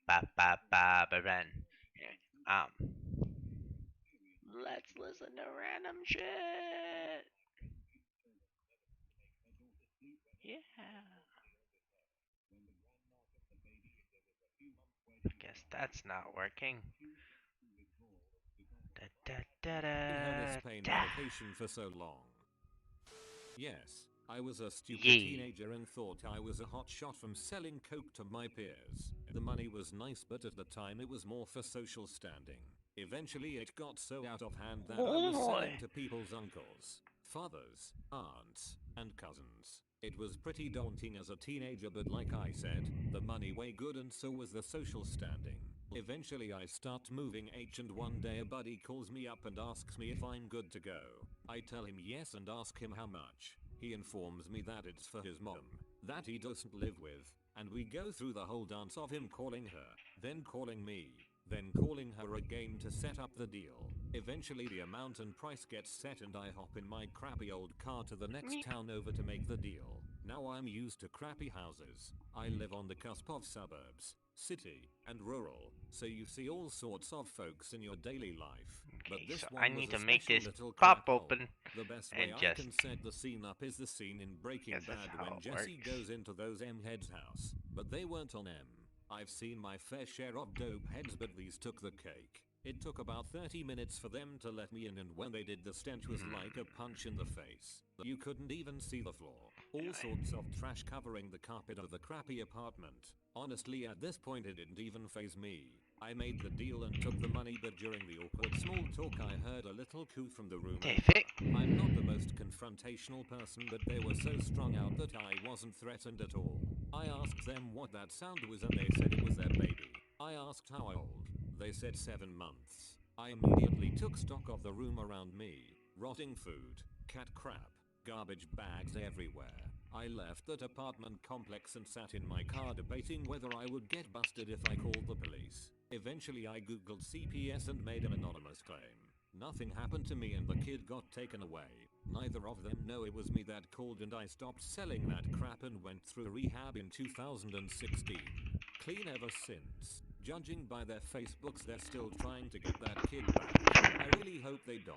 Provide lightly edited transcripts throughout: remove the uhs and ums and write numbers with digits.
Ba ba ba ba ran. Um, let's listen to random shit. Yeah. Guess that's not working. Da, da, da, Giving her this da, pain da. medication for so long. Yes, I was a stupid Yee. teenager and thought I was a hot shot from selling coke to my peers. The money was nice, but at the time it was more for social standing. Eventually it got so out of hand that I Oh was boy. selling to people's uncles, fathers, aunts, and cousins. It was pretty daunting as a teenager, but like I said, the money way good and so was the social standing. Eventually I start moving H and one day a buddy calls me up and asks me if I'm good to go. I tell him yes and ask him how much. He informs me that it's for his mom, that he doesn't live with, and we go through the whole dance of him calling her, then calling me, then calling her again to set up the deal. Eventually the amount and price gets set and I hop in my crappy old car to the next Me. town over to make the deal. Now I'm used to crappy houses. I live on the cusp of suburbs, city, and rural, so you see all sorts of folks in your daily life. But Okay, so this I one was need a to make special this little pop crap hole. open The best way and I just can set the scene up is the scene in Breaking guess that's Bad how when it Jesse works. goes into those M heads' house. But they weren't on M. I've seen my fair share of dope heads, but these took the cake. It took about 30 minutes for them to let me in, and when they did, the stench was like a punch in the face. You couldn't even see the floor. All sorts of trash covering the carpet of the crappy apartment. Honestly, at this point it didn't even faze me. I made the deal and took the money, but during the awkward small talk I heard a little coo from the room over. Terrific. I'm not the most confrontational person, but they were so strung out that I wasn't threatened at all. I asked them what that sound was and they said it was their baby. I asked how old. They said 7 months. I immediately took stock of the room around me. Rotting food, cat crap, garbage bags everywhere. I left that apartment complex and sat in my car debating whether I would get busted if I called the police. Eventually I googled CPS and made an anonymous claim. Nothing happened to me and the kid got taken away. Neither of them know it was me that called, and I stopped selling that crap and went through rehab in 2016. Clean ever since. Judging by their Facebooks, they're still trying to get that kid back. I really hope they don't.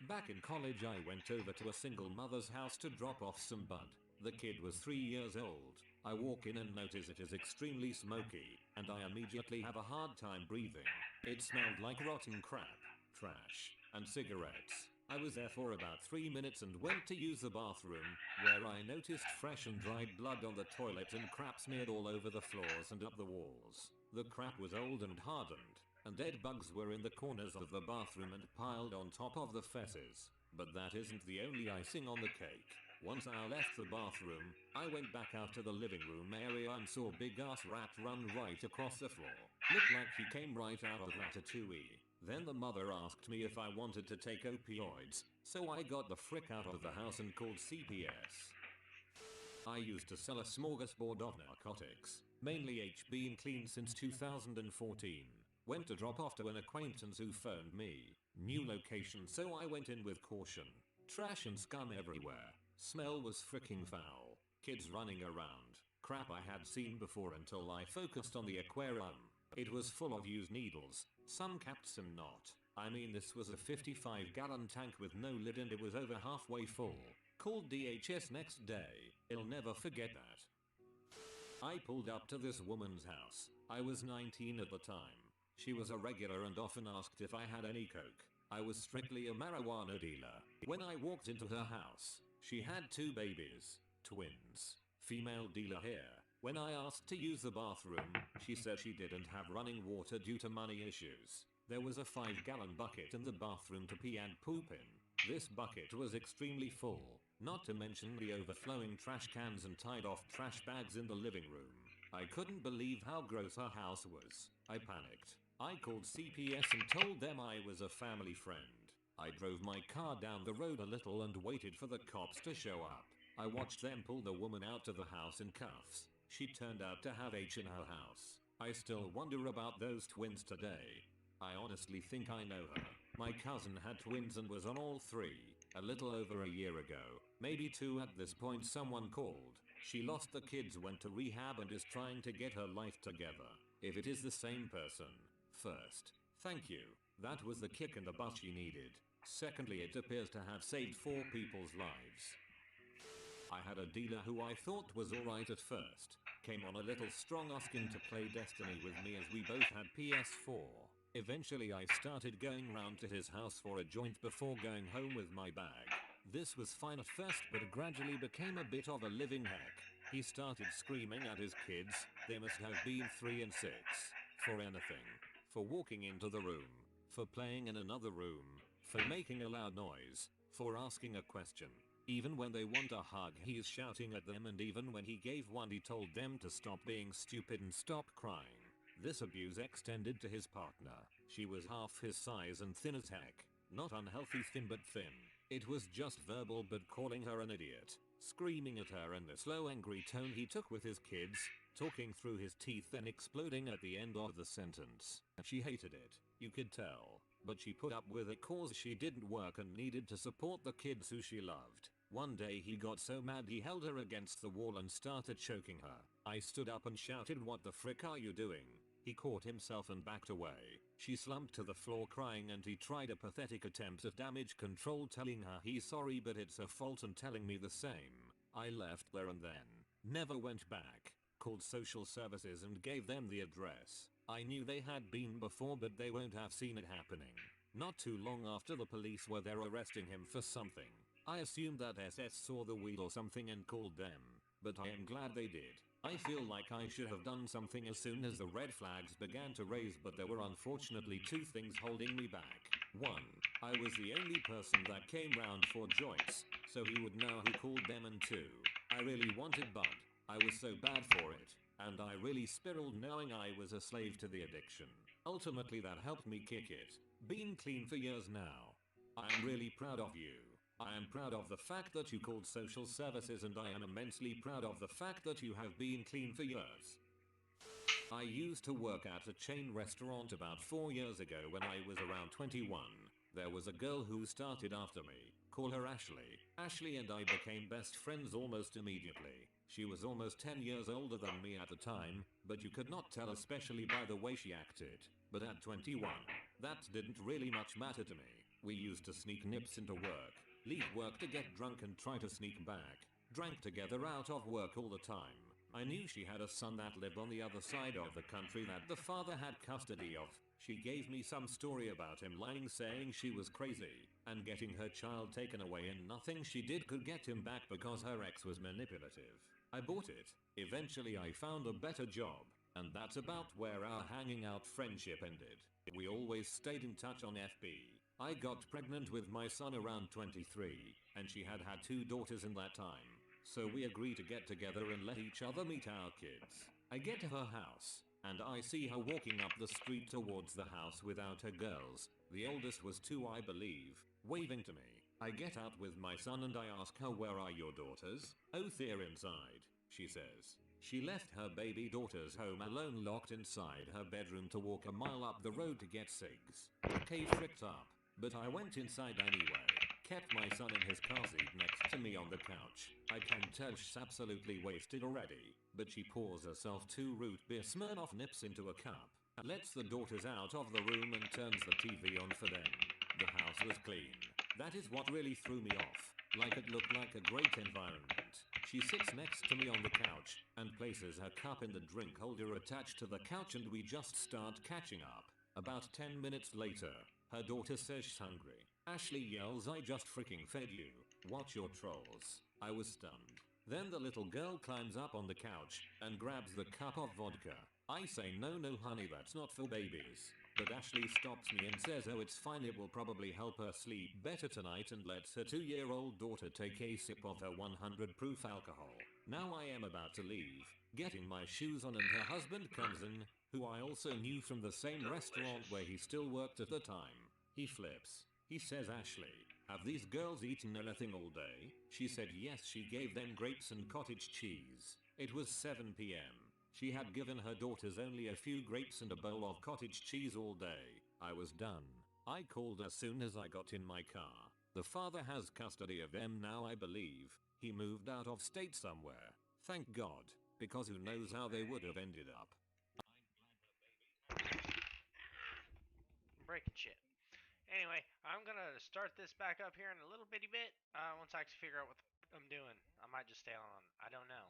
Back in college I went over to a single mother's house to drop off some bud. The kid was 3 years old. I walk in and notice it is extremely smoky, and I immediately have a hard time breathing. It smelled like rotten crap, trash, and cigarettes. I was there for about 3 minutes and went to use the bathroom, where I noticed fresh and dried blood on the toilet and crap smeared all over the floors and up the walls. The crap was old and hardened, and dead bugs were in the corners of the bathroom and piled on top of the fessers. But that isn't the only icing on the cake. Once I left the bathroom, I went back out to the living room area and saw a big ass rat run right across the floor. Looked like he came right out of Ratatouille. Then the mother asked me if I wanted to take opioids, so I got the frick out of the house and called CPS. I used to sell a smorgasbord of narcotics, mainly HB and clean, since 2014. Went to drop off to an acquaintance who phoned me. New location, so I went in with caution. Trash and scum everywhere. Smell was freaking foul. Kids running around. Crap I had seen before until I focused on the aquarium. It was full of used needles, some capped, some not. I mean, this was a 55-gallon tank with no lid and it was over halfway full. Called DHS next day. I'll never forget that. I pulled up to this woman's house. I was 19 at the time. She was a regular and often asked if I had any coke. I was strictly a marijuana dealer. When I walked into her house, she had two babies, twins. Female dealer here. When I asked to use the bathroom, she said she didn't have running water due to money issues. There was a 5-gallon bucket in the bathroom to pee and poop in. This bucket was extremely full, not to mention the overflowing trash cans and tied off trash bags in the living room. I couldn't believe how gross her house was. I panicked. I called CPS and told them I was a family friend. I drove my car down the road a little and waited for the cops to show up. I watched them pull the woman out of the house in cuffs. She turned out to have H in her house. I still wonder about those twins today. I honestly think I know her. My cousin had twins and was on all three. A little over a year ago, maybe 2 at this point, someone called. She lost the kids, went to rehab and is trying to get her life together. If it is the same person. First, thank you. That was the kick in the butt she needed. Secondly, it appears to have saved 4 people's lives. I had a dealer who I thought was alright at first. Came on a little strong asking to play Destiny with me as we both had PS4. Eventually I started going round to his house for a joint before going home with my bag. This was fine at first but gradually became a bit of a living heck. He started screaming at his kids, they must have been 3 and 6. For anything. For walking into the room. For playing in another room. For making a loud noise. For asking a question. Even when they want a hug he's shouting at them, and even when he gave one he told them to stop being stupid and stop crying. This abuse extended to his partner. She was half his size and thin as heck. Not unhealthy thin but thin. It was just verbal but calling her an idiot. Screaming at her in the slow angry tone he took with his kids. Talking through his teeth and exploding at the end of the sentence. She hated it. You could tell. But she put up with it cause she didn't work and needed to support the kids who she loved. One day he got so mad he held her against the wall and started choking her. I stood up and shouted, "What the frick are you doing?" He caught himself and backed away. She slumped to the floor crying and he tried a pathetic attempt at damage control, telling her he's sorry but it's her fault and telling me the same. I left there and then never went back. Called social services and gave them the address. I knew they had been before but they won't have seen it happening. Not too long after the police were there arresting him for something. I assumed that SS saw the weed or something and called them, but I am glad they did. I feel like I should have done something as soon as the red flags began to raise, but there were unfortunately 2 things holding me back. 1. I was the only person that came round for joints, so he would know who called them, and 2. I really wanted bud. I was so bad for it, and I really spiraled knowing I was a slave to the addiction. Ultimately that helped me kick it. Been clean for years now. I am really proud of you. I am proud of the fact that you called social services, and I am immensely proud of the fact that you have been clean for years. I used to work at a chain restaurant about 4 years ago when I was around 21. There was a girl who started after me. Call her Ashley. Ashley and I became best friends almost immediately. She was almost 10 years older than me at the time, but you could not tell, especially by the way she acted. But at 21, that didn't really much matter to me. We used to sneak nips into work, leave work to get drunk and try to sneak back. Drank together out of work all the time. I knew she had a son that lived on the other side of the country that the father had custody of. She gave me some story about him lying, saying she was crazy, and getting her child taken away, and nothing she did could get him back because her ex was manipulative. I bought it. Eventually I found a better job, and that's about where our hanging out friendship ended. We always stayed in touch on FB. I got pregnant with my son around 23, and she had had 2 daughters in that time. So we agreed to get together and let each other meet our kids. I get to her house, and I see her walking up the street towards the house without her girls. The oldest was 2, I believe, waving to me. I get out with my son and I ask her, "Where are your daughters?" "Oh, they're inside," she says. She left her baby daughters home alone, locked inside her bedroom to walk a mile up the road to get cigs. Okay, fricked up. But I went inside anyway. Kept my son in his car seat next to me on the couch. I can tell she's absolutely wasted already, but she pours herself 2 root beer Smirnoff nips into a cup, lets the daughters out of the room and turns the TV on for them. The house was clean. That is what really threw me off. Like, it looked like a great environment. She sits next to me on the couch and places her cup in the drink holder attached to the couch, and we just start catching up. About 10 minutes later, her daughter says she's hungry. Ashley yells, "I just freaking fed you. Watch your trolls." I was stunned. Then the little girl climbs up on the couch and grabs the cup of vodka. I say, "No, no honey, that's not for babies." But Ashley stops me and says, "Oh, it's fine, it will probably help her sleep better tonight," and lets her 2-year-old daughter take a sip of her 100 proof alcohol. Now I am about to leave, getting my shoes on, and her husband comes in, who I also knew from the same restaurant where he still worked at the time. He flips. He says, "Ashley, have these girls eaten anything all day?" She said yes, she gave them grapes and cottage cheese. It was 7 p.m. She had given her daughters only a few grapes and a bowl of cottage cheese all day. I was done. I called as soon as I got in my car. The father has custody of them now, I believe. He moved out of state somewhere. Thank God, because who knows how they would have ended up. Breaking shit. Anyway, I'm gonna start this back up here in a little bitty bit. Once I actually figure out what I'm doing, I might just stay on. I don't know.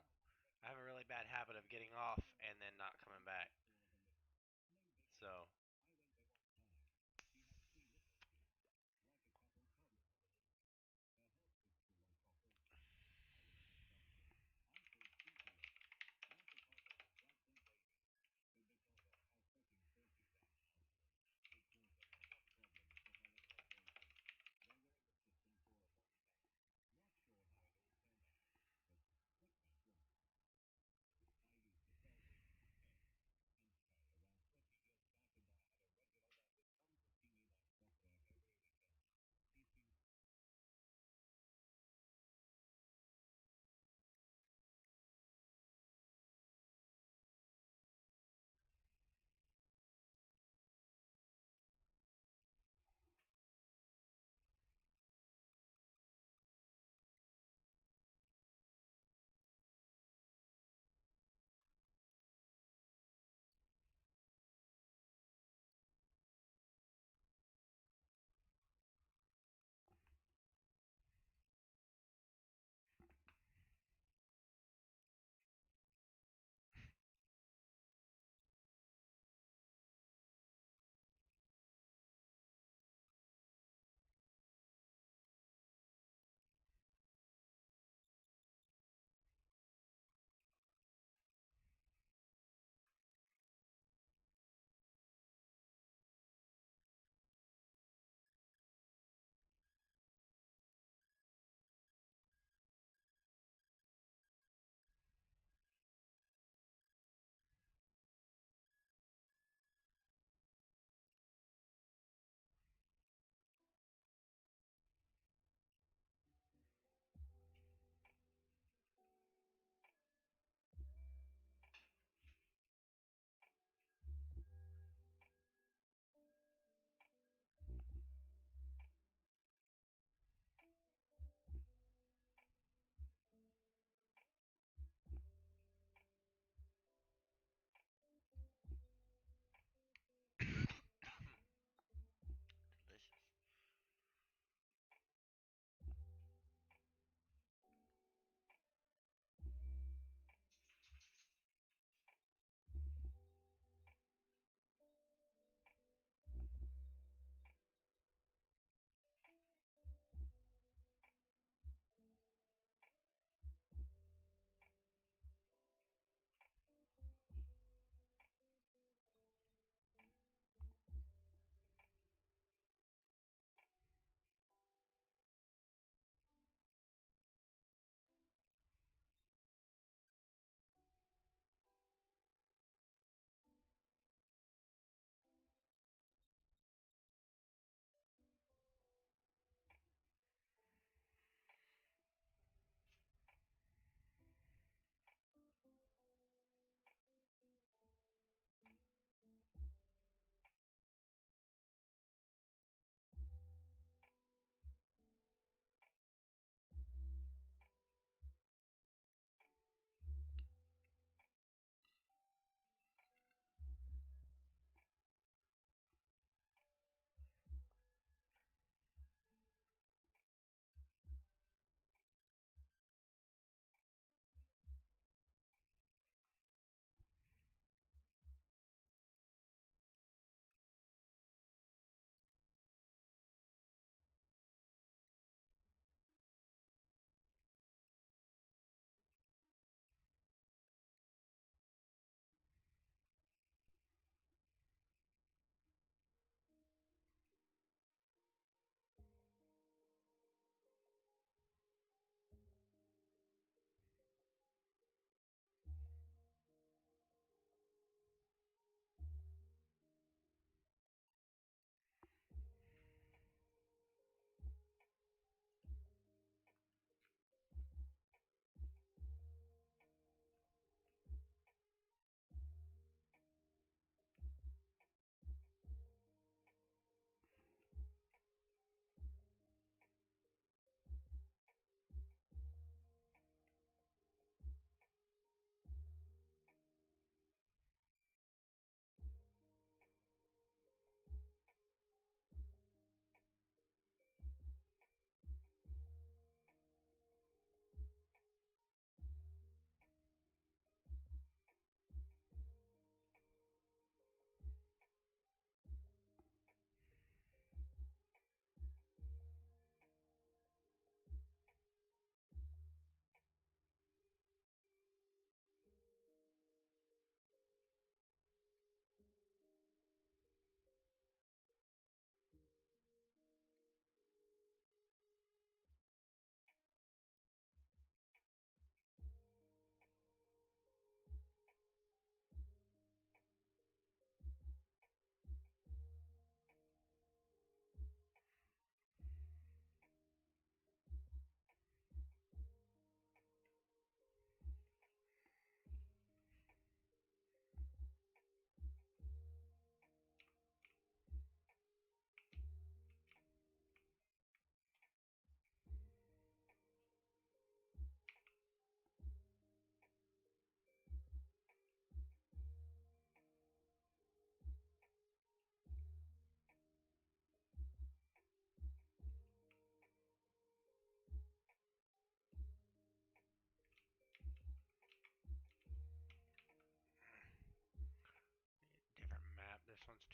I have a really bad habit of getting off and then not coming back. So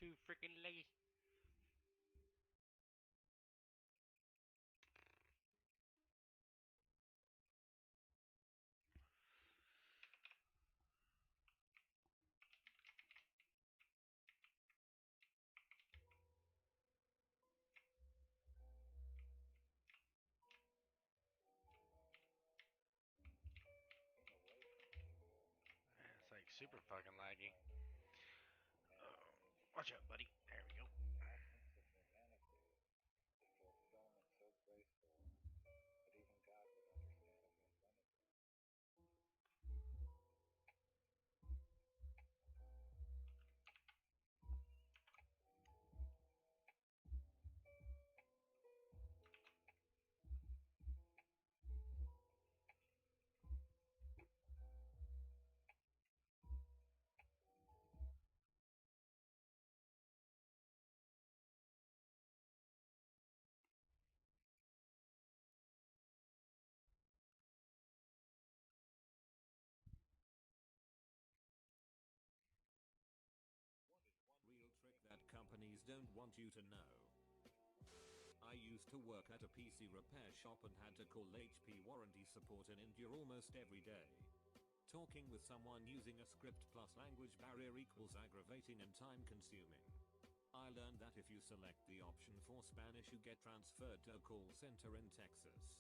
Too freaking laggy. It's like super fucking laggy. Oh, watch out, buddy. There we go. Real trick that companies don't want you to know. I used to work at a PC repair shop and had to call HP warranty support in India almost every day. Talking with someone using a script plus language barrier equals aggravating and time consuming. I learned that if you select the option for Spanish you get transferred to a call center in Texas.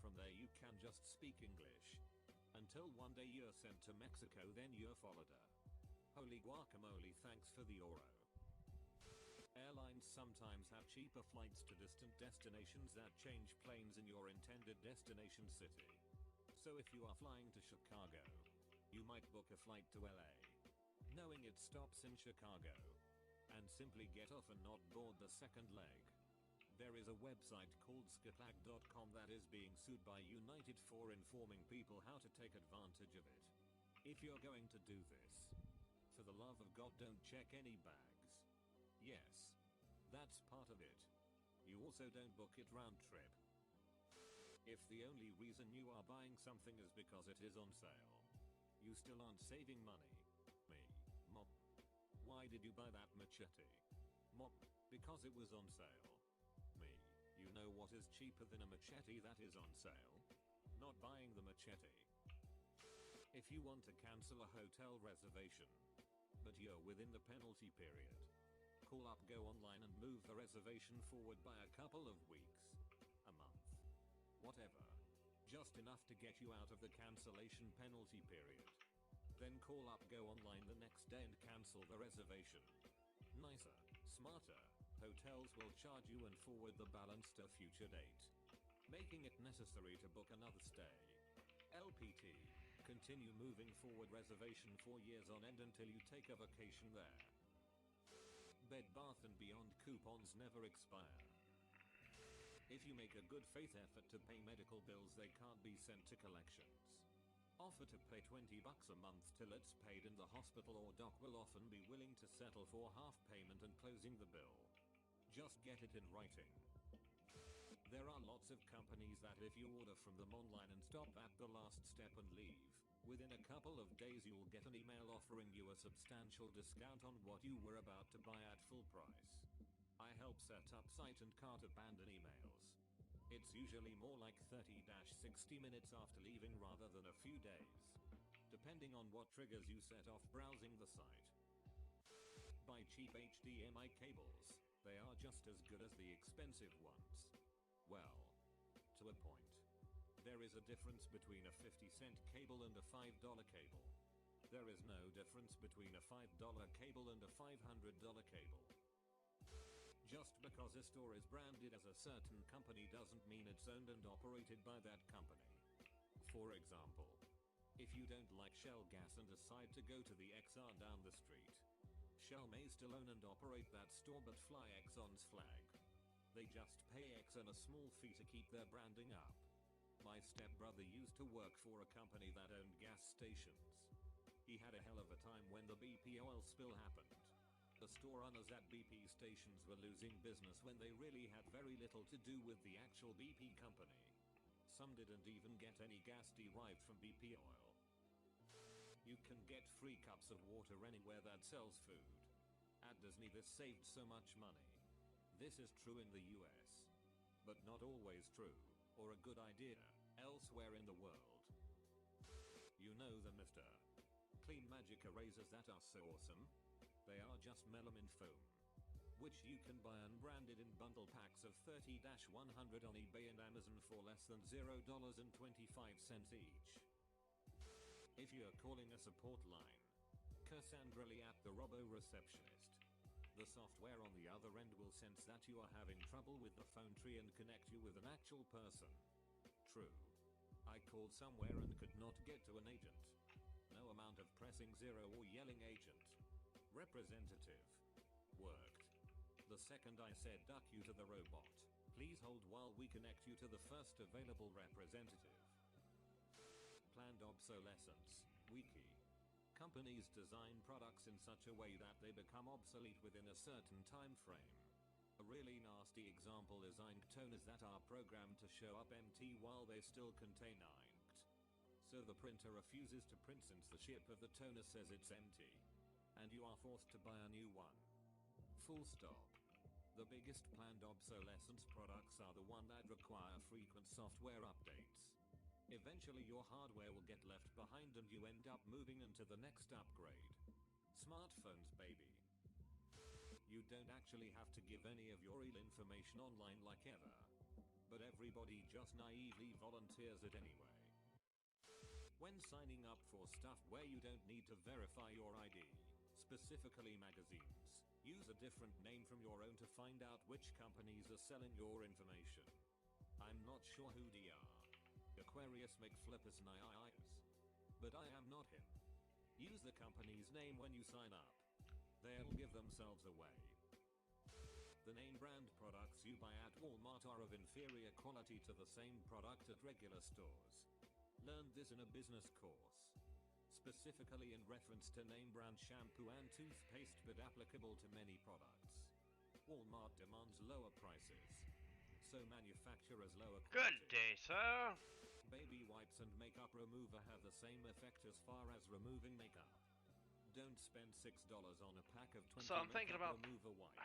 From there you can just speak English. Until one day you're sent to Mexico, then you're followed. Holy guacamole, thanks for the oro. Airlines sometimes have cheaper flights to distant destinations that change planes in your intended destination city. So if you are flying to Chicago, you might book a flight to LA, knowing it stops in Chicago, and simply get off and not board the second leg. There is a website called skiplag.com that is being sued by United for informing people how to take advantage of it. If you're going to do this, for the love of God, don't check any bags. Yes, that's part of it. You also don't book it round trip. If the only reason you are buying something is because it is on sale, you still aren't saving money. Mom. Why did you buy that machete? Mom. Because it was on sale. You know what is cheaper than a machete that is on sale? Not buying the machete. If you want to cancel a hotel reservation, but you're within the penalty period, call up, go online and move the reservation forward by a couple of weeks, a month, whatever. Just enough to get you out of the cancellation penalty period. Then call up, go online the next day and cancel the reservation. Nicer, smarter. Hotels will charge you and forward the balance to a future date, making it necessary to book another stay. LPT. Continue moving forward reservation for years on end until you take a vacation there. Bed Bath & Beyond coupons never expire. If you make a good faith effort to pay medical bills, they can't be sent to collections. Offer to pay $20 a month till it's paid, and the hospital or doc will often be willing to settle for half payment and closing the bill. Just get it in writing. There are lots of companies that if you order from them online and stop at the last step and leave, within a couple of days you'll get an email offering you a substantial discount on what you were about to buy at full price. I help set up site and cart abandon emails. It's usually more like 30-60 minutes after leaving rather than a few days, depending on what triggers you set off browsing the site. Buy cheap HDMI cables. They are just as good as the expensive ones. Well, to a point. There is a difference between a 50-cent cable and a $5 cable. There is no difference between a $5 cable and a $500 cable. Just because a store is branded as a certain company doesn't mean it's owned and operated by that company. For example, if you don't like Shell gas and decide to go to the XR down the street, Shell may still own and operate that store but fly Exxon's flag. They just pay Exxon a small fee to keep their branding up. My stepbrother used to work for a company that owned gas stations. He had a hell of a time when the BP oil spill happened. The store owners at BP stations were losing business when they really had very little to do with the actual BP company. Some didn't even get any gas derived from BP oil. You can get free cups of water anywhere that sells food. At Disney this saved so much money. This is true in the US. But not always true, or a good idea, elsewhere in the world. You know the Mr. Clean Magic erasers that are so awesome? They are just melamine foam, which you can buy unbranded in bundle packs of 30-100 on eBay and Amazon for less than $0.25 each. If you're calling a support line, Cassandra Lee at the Robo Receptionist. The software on the other end will sense that you are having trouble with the phone tree and connect you with an actual person. True. I called somewhere and could not get to an agent. No amount of pressing zero or yelling agent. Representative. Worked. The second I said duck you to the robot. Please hold while we connect you to the first available representative. Planned obsolescence. Wiki. Companies design products in such a way that they become obsolete within a certain time frame. A really nasty example is ink toners that are programmed to show up empty while they still contain ink. So the printer refuses to print since the ship of the toner says it's empty. And you are forced to buy a new one. Full stop. The biggest planned obsolescence products are the one that require frequent software updates. Eventually your hardware will get left behind and you end up moving into the next upgrade. Smartphones, baby. You don't actually have to give any of your real information online like ever. But everybody just naively volunteers it anyway. When signing up for stuff where you don't need to verify your ID, specifically magazines, use a different name from your own to find out which companies are selling your information. I'm not sure who they are. Aquarius McFlippers and IIS. But I am not him. Use the company's name when you sign up. They'll give themselves away. The name brand products you buy at Walmart are of inferior quality to the same product at regular stores. Learned this in a business course. Specifically in reference to name brand shampoo and toothpaste but applicable to many products. Walmart demands lower prices. So manufacturers lower quality. Good day, sir. Baby wipes and makeup remover have the same effect as far as removing makeup. Don't spend $6 on a pack of 20 So I'm thinking makeup about remover wipes.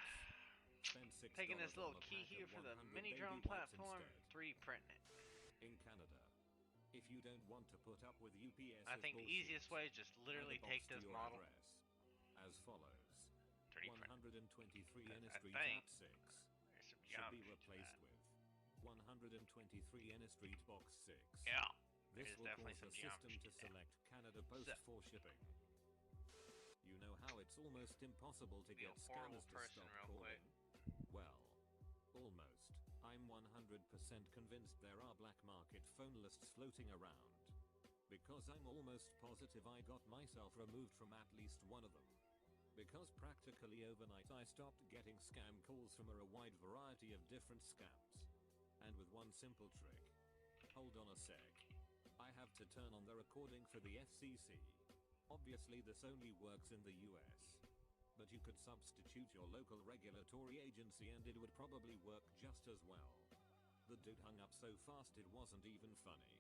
Spend $6 taking this on little a key pack here of for the 100 mini baby drone wipes platform, instead. 3D printing it. In Canada, if you don't want to put up with UPS's I think the bullshit, easiest way is just literally add a box take to this your model, address, as follows. 3D print. 123 Inner I Street think at 6 there's some should be geometry to replaced that. with 123 Inner Street Box 6. Yeah, This there's will definitely cause some the system geometry to to that. select Canada Post So- for shipping. You know how it's almost impossible to Be a get horrible scammers to person stop real calling? quick. Well, almost. I'm 100% convinced there are black market phone lists floating around. Because I'm almost positive I got myself removed from at least one of them. Because practically overnight I stopped getting scam calls from a wide variety of different scams. And with one simple trick. Hold on a sec. I have to turn on the recording for the FCC. Obviously this only works in the US. But you could substitute your local regulatory agency and it would probably work just as well. The dude hung up so fast it wasn't even funny.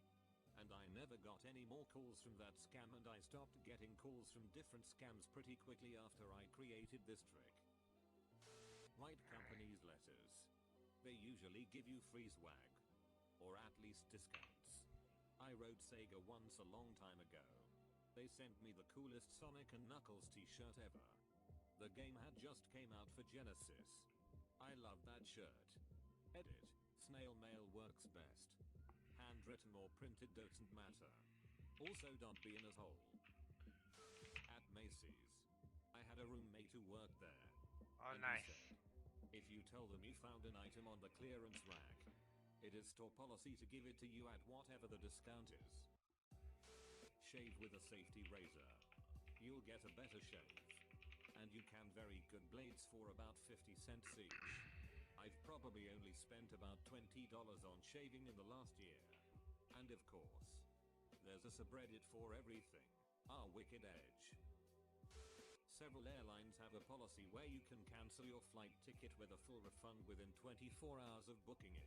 And I never got any more calls from that scam and I stopped getting calls from different scams pretty quickly after I created this trick. Write companies letters. They usually give you free swag. Or at least discounts. I wrote Sega once a long time ago. They sent me the coolest Sonic and Knuckles t-shirt ever. The game had just came out for Genesis. I love that shirt. Edit. Snail mail works best. Handwritten or printed doesn't matter. Also don't be an asshole. At Macy's. I had a roommate who worked there. Oh, and nice. he said, if you tell them you found an item on the clearance rack, it is store policy to give it to you at whatever the discount is. Shave with a safety razor. You'll get a better shave. And you can very good blades for about 50 cents each. I've probably only spent about $20 on shaving in the last year. And of course, there's a subreddit for everything. Our Wicked Edge. Several airlines have a policy where you can cancel your flight ticket with a full refund within 24 hours of booking it.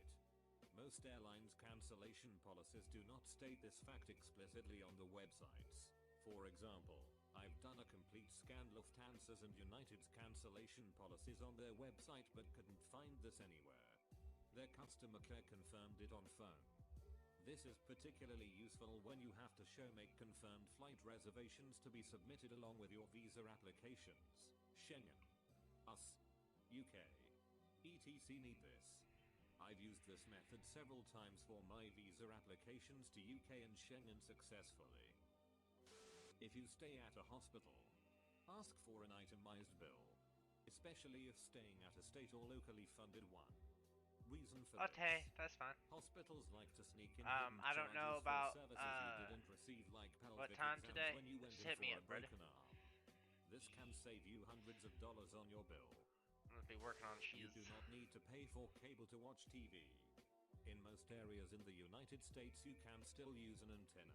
Most airlines' cancellation policies do not state this fact explicitly on the websites. For example, I've done a complete scan Lufthansa's and United's cancellation policies on their website but couldn't find this anywhere. Their customer care confirmed it on phone. This is particularly useful when you have to show make confirmed flight reservations to be submitted along with your visa applications. Schengen, US, UK, etc. need this. I've used this method several times for my visa applications to UK and Schengen successfully. If you stay at a hospital, ask for an itemized bill, especially if staying at a state or locally funded one. Reason for Okay, this: that's fine. hospitals like to sneak in hidden I don't know charges for about services you didn't receive, like what pelvic time exams today. when you went Just in hit me for a up, brother. broken arm. This can save you hundreds of dollars on your bill. I'm gonna be working on You cheese. do not need to pay for cable to watch TV. In most areas in the United States you can still use an antenna.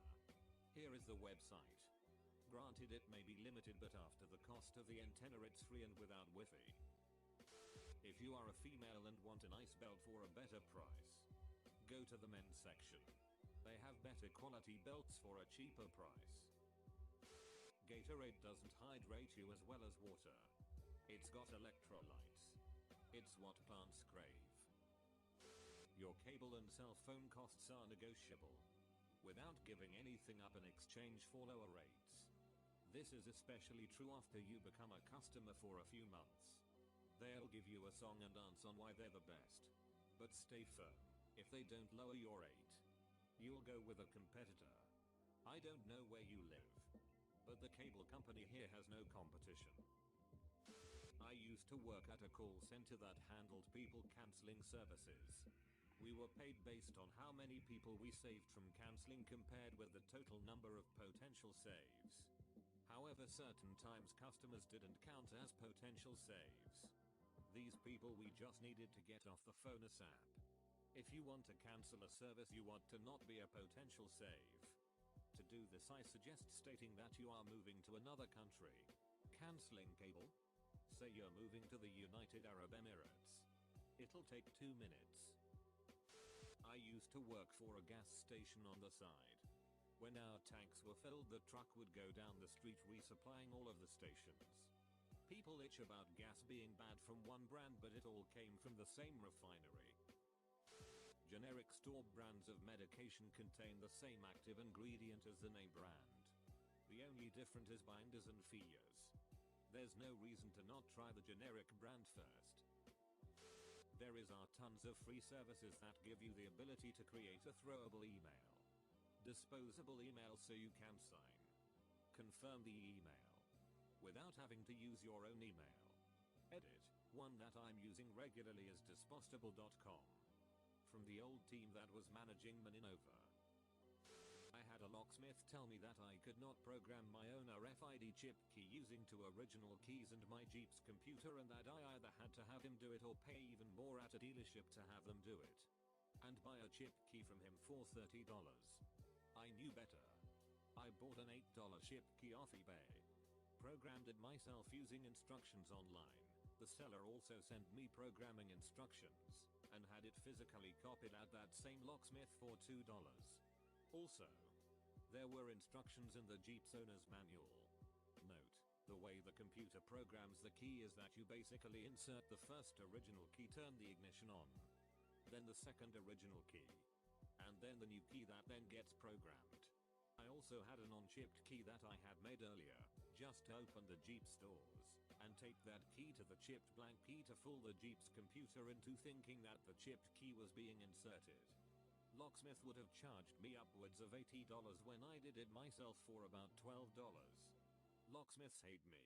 Here is the website. Granted, it may be limited, but after the cost of the antenna it's free and without Wi-Fi. If you are a female and want a nice belt for a better price, go to the men's section. They have better quality belts for a cheaper price. Gatorade doesn't hydrate you as well as water. It's got electrolytes. It's what plants crave. Your cable and cell phone costs are negotiable, without giving anything up in exchange for lower rates. This is especially true after you become a customer for a few months. They'll give you a song and dance on why they're the best. But stay firm. If they don't lower your rate, you'll go with a competitor. I don't know where you live, but the cable company here has no competition. I used to work at a call center that handled people canceling services. We were paid based on how many people we saved from canceling compared with the total number of potential saves. However, certain times customers didn't count as potential saves. These people we just needed to get off the phone ASAP. If you want to cancel a service you want to not be a potential save. To do this, I suggest stating that you are moving to another country. Canceling cable? Say you're moving to the United Arab Emirates. It'll take 2 minutes. I used to work for a gas station on the side. When our tanks were filled, the truck would go down the street resupplying all of the stations. People itch about gas being bad from one brand, but it all came from the same refinery. Generic store brands of medication contain the same active ingredient as the name brand. The only difference is binders and fees. There's no reason to not try the generic brand first. There are tons of free services that give you the ability to create a throwable email. Disposable email so you can sign. Confirm the email without having to use your own email. Edit. One that I'm using regularly is dispostable.com. From the old team that was managing Maninova. I had a locksmith tell me that I could not program my own RFID chip key using 2 original keys and my Jeep's computer, and that I either had to have him do it or pay even more at a dealership to have them do it. And buy a chip key from him for $30. I knew better. I bought an $8 chip key off eBay. Programmed it myself using instructions online. The seller also sent me programming instructions, and had it physically copied at that same locksmith for $2. Also, there were instructions in the Jeep's owner's manual. Note, the way the computer programs the key is that you basically insert the first original key, turn the ignition on, then the second original key, and then the new key that then gets programmed. I also had an on-chipped key that I had made earlier, just open the Jeep's doors, and take that key to the chipped blank key to fool the Jeep's computer into thinking that the chipped key was being inserted. Locksmith would have charged me upwards of $80 when I did it myself for about $12. Locksmiths hate me.